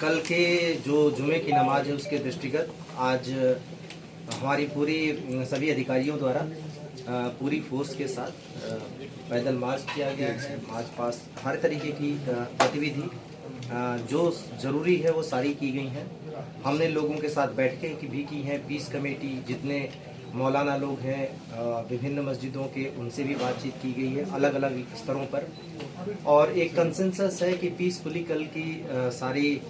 कल के जो जुमे की नमाज है उसके दृष्टिगत आज हमारी पूरी सभी अधिकारियों द्वारा पूरी फोर्स के साथ पैदल मार्च किया गया है। मार्च पास हर तरीके की गतिविधि जो ज़रूरी है वो सारी की गई हैं। हमने लोगों के साथ बैठकें भी की हैं। पीस कमेटी जितने मौलाना लोग हैं विभिन्न मस्जिदों के, उनसे भी बातचीत की गई है अलग अलग स्तरों पर, और एक कंसेंसस है कि पीसफुली कल की सारी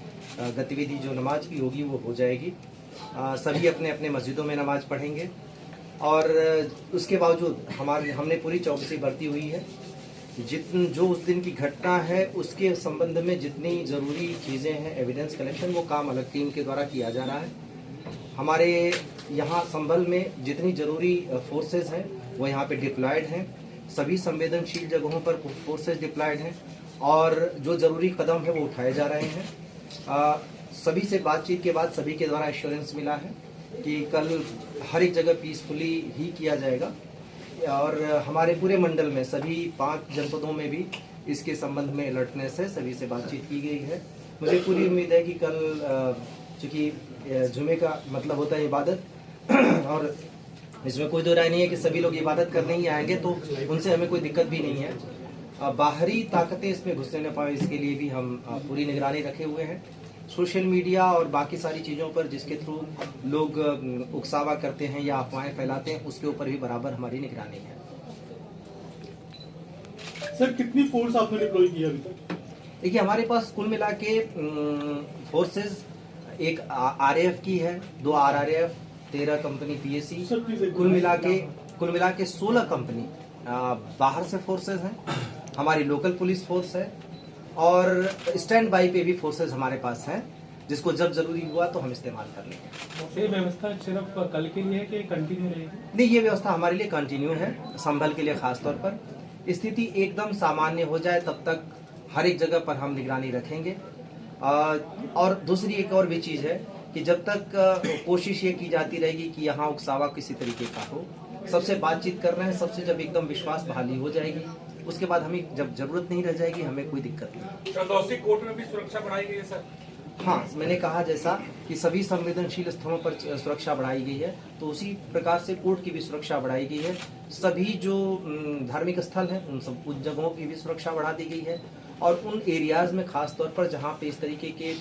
गतिविधि जो नमाज की होगी वो हो जाएगी। सभी अपने अपने मस्जिदों में नमाज पढ़ेंगे और उसके बावजूद हमने पूरी चौकसी बरती हुई है। जो उस दिन की घटना है उसके संबंध में जितनी ज़रूरी चीज़ें हैं, एविडेंस कलेक्शन, वो काम अलग टीम के द्वारा किया जा रहा है। हमारे यहाँ संभल में जितनी ज़रूरी फोर्सेस हैं वो यहाँ पे डिप्लॉयड हैं। सभी संवेदनशील जगहों पर फोर्सेस डिप्लॉयड हैं और जो ज़रूरी कदम है वो उठाए जा रहे हैं। सभी से बातचीत के बाद सभी के द्वारा एश्योरेंस मिला है कि कल हर एक जगह पीसफुली ही किया जाएगा और हमारे पूरे मंडल में सभी 5 जनपदों में भी इसके संबंध में अलर्टनेस है। सभी से बातचीत की गई है। मुझे पूरी उम्मीद है कि कल चूँकि जुमे का मतलब होता है इबादत और इसमें कोई दो राय नहीं है कि सभी लोग इबादत करने ही आएंगे, तो उनसे हमें कोई दिक्कत भी नहीं है। बाहरी ताकतें इसमें घुसने न पाए इसके लिए भी हम पूरी निगरानी रखे हुए हैं। सोशल मीडिया और बाकी सारी चीज़ों पर जिसके थ्रू लोग उकसावा करते हैं या अफवाहें फैलाते हैं उसके ऊपर भी बराबर हमारी निगरानी है। सर कितनी फोर्स आपने डिप्लॉय की अभी तक? देखिए हमारे पास कुल मिला के फोर्सेस एक आरएएफ की है, 2 आरआरएफ, 13 कंपनी पीएसी, कुल मिला के 16 कंपनी बाहर से फोर्सेस हैं। हमारी लोकल पुलिस फोर्स है और स्टैंड बाई पे भी फोर्सेस हमारे पास हैं, जिसको जब जरूरी हुआ तो हम इस्तेमाल कर लेंगे। ये व्यवस्था सिर्फ कल के लिए है कि कंटिन्यू रहेगी? नहीं, ये व्यवस्था हमारे लिए कंटिन्यू है, संभल के लिए खास तौर पर। स्थिति एकदम सामान्य हो जाए तब तक हर एक जगह पर हम निगरानी रखेंगे। और दूसरी एक और भी चीज़ है कि जब तक कोशिश ये की जाती रहेगी कि यहाँ उकसावा किसी तरीके का हो, सबसे बातचीत कर रहे हैं, सबसे जब एकदम विश्वास बहाली हो जाएगी उसके बाद हमें जब जरूरत नहीं रह जाएगी हमें कोई दिक्कत नहीं। चंदौसी कोर्ट में भी सुरक्षा बढ़ाई गई है सर? हाँ, मैंने कहा जैसा कि सभी संवेदनशील स्थलों पर सुरक्षा बढ़ाई गई है तो उसी प्रकार से कोर्ट की भी सुरक्षा बढ़ाई गई है। सभी जो धार्मिक स्थल हैं उन जगहों की भी सुरक्षा बढ़ा दी गई है और उन एरियाज में खास तौर पर जहाँ पे इस तरीके के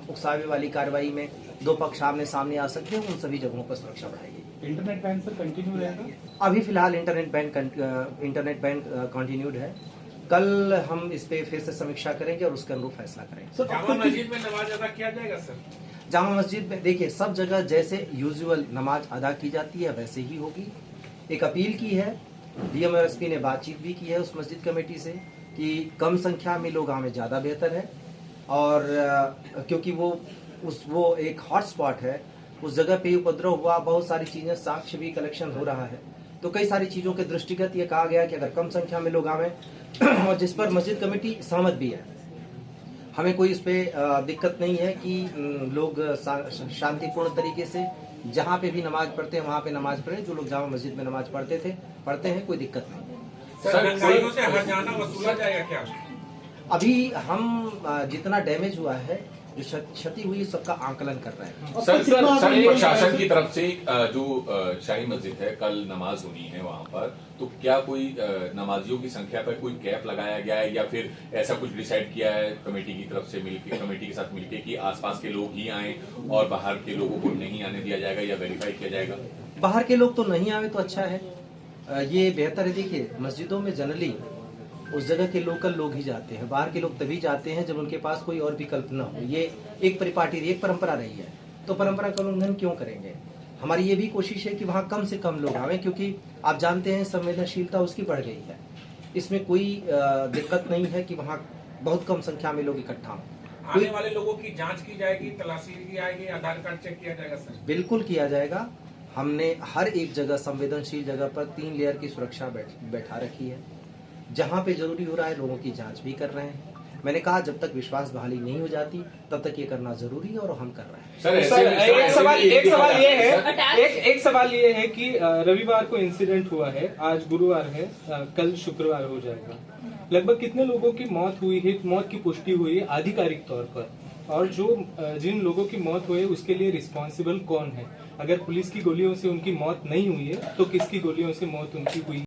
उकसावे वाली कार्रवाई में 2 पक्ष आमने सामने आ सकते हैं उन सभी जगहों पर सुरक्षा बढ़ाई गई। इंटरनेट बैन सर कंटिन्यू रहेगा? अभी फिलहाल इंटरनेट बैन कंटिन्यूड है। कल हम इस पे फिर से समीक्षा करेंगे और उसके अनुरूप फैसला करेंगे। जामा मस्जिद में नमाज अदा किया जाएगा सर? जामा मस्जिद में देखिए सब जगह जैसे यूजुअल नमाज अदा की जाती है वैसे ही होगी। एक अपील की है, डीएम और एसपी ने बातचीत भी की है उस मस्जिद कमेटी से कि कम संख्या में लोग आवे ज़्यादा बेहतर है और क्योंकि वो एक हॉट स्पॉट है, उस जगह पे उपद्रव हुआ, बहुत सारी चीज़ें, साक्ष्य भी कलेक्शन हो रहा है, तो कई सारी चीज़ों के दृष्टिगत ये कहा गया कि अगर कम संख्या में लोग आवें और जिस पर मस्जिद कमेटी सहमत भी है, हमें कोई इस पर दिक्कत नहीं है कि लोग शांतिपूर्ण तरीके से जहाँ पे भी नमाज पढ़ते हैं वहाँ पे नमाज पढ़े। जो लोग जामा मस्जिद में नमाज पढ़ते हैं कोई दिक्कत नहीं है। सर से हर जाना वसूला जाएगा क्या? अभी हम जितना डैमेज हुआ है, जो क्षति हुई, सबका आंकलन कर रहे हैं। सर प्रशासन की तरफ से जो शाही मस्जिद है कल नमाज होनी है वहाँ पर, तो क्या कोई नमाजियों की संख्या पर कोई कैप लगाया गया है या फिर ऐसा कुछ डिसाइड किया है कमेटी की तरफ से कमेटी के साथ मिलकर कि आसपास के लोग ही आए और बाहर के लोगों को नहीं आने दिया जाएगा या वेरीफाई किया जाएगा? बाहर के लोग तो नहीं आवे तो अच्छा है, ये बेहतर है। देखिए मस्जिदों में जनरली उस जगह के लोकल लोग ही जाते हैं, बाहर के लोग तभी जाते हैं जब उनके पास कोई और विकल्प न हो। ये एक परिपाटी, एक परंपरा रही है, तो परंपरा का उल्लंघन क्यों करेंगे। हमारी ये भी कोशिश है कि वहाँ कम से कम लोग आवें, क्योंकि आप जानते हैं संवेदनशीलता उसकी बढ़ गई है। इसमें कोई दिक्कत नहीं है कि वहाँ बहुत कम संख्या में लोग इकट्ठा हों। आने वाले लोगों की जांच की जाएगी, तलाशी की जाएगी, आधार कार्ड चेक किया जाएगा सर? बिल्कुल किया जाएगा। हमने हर एक जगह संवेदनशील जगह पर 3 लेयर की सुरक्षा बैठा रखी है। जहाँ पे जरूरी हो रहा है लोगों की जांच भी कर रहे हैं। मैंने कहा जब तक विश्वास बहाली नहीं हो जाती तब तक ये करना जरूरी है और हम कर रहे हैं। सर एक सवाल ये है कि रविवार को इंसिडेंट हुआ है, आज गुरुवार है, कल शुक्रवार हो जाएगा। लगभग कितने लोगों की मौत हुई है, मौत की पुष्टि हुई है आधिकारिक तौर पर? और जो जिन लोगों की मौत हुई है उसके लिए रिस्पॉन्सिबल कौन है। अगर पुलिस की गोलियों से उनकी मौत नहीं हुई है तो किसकी गोलियों से मौत उनकी हुई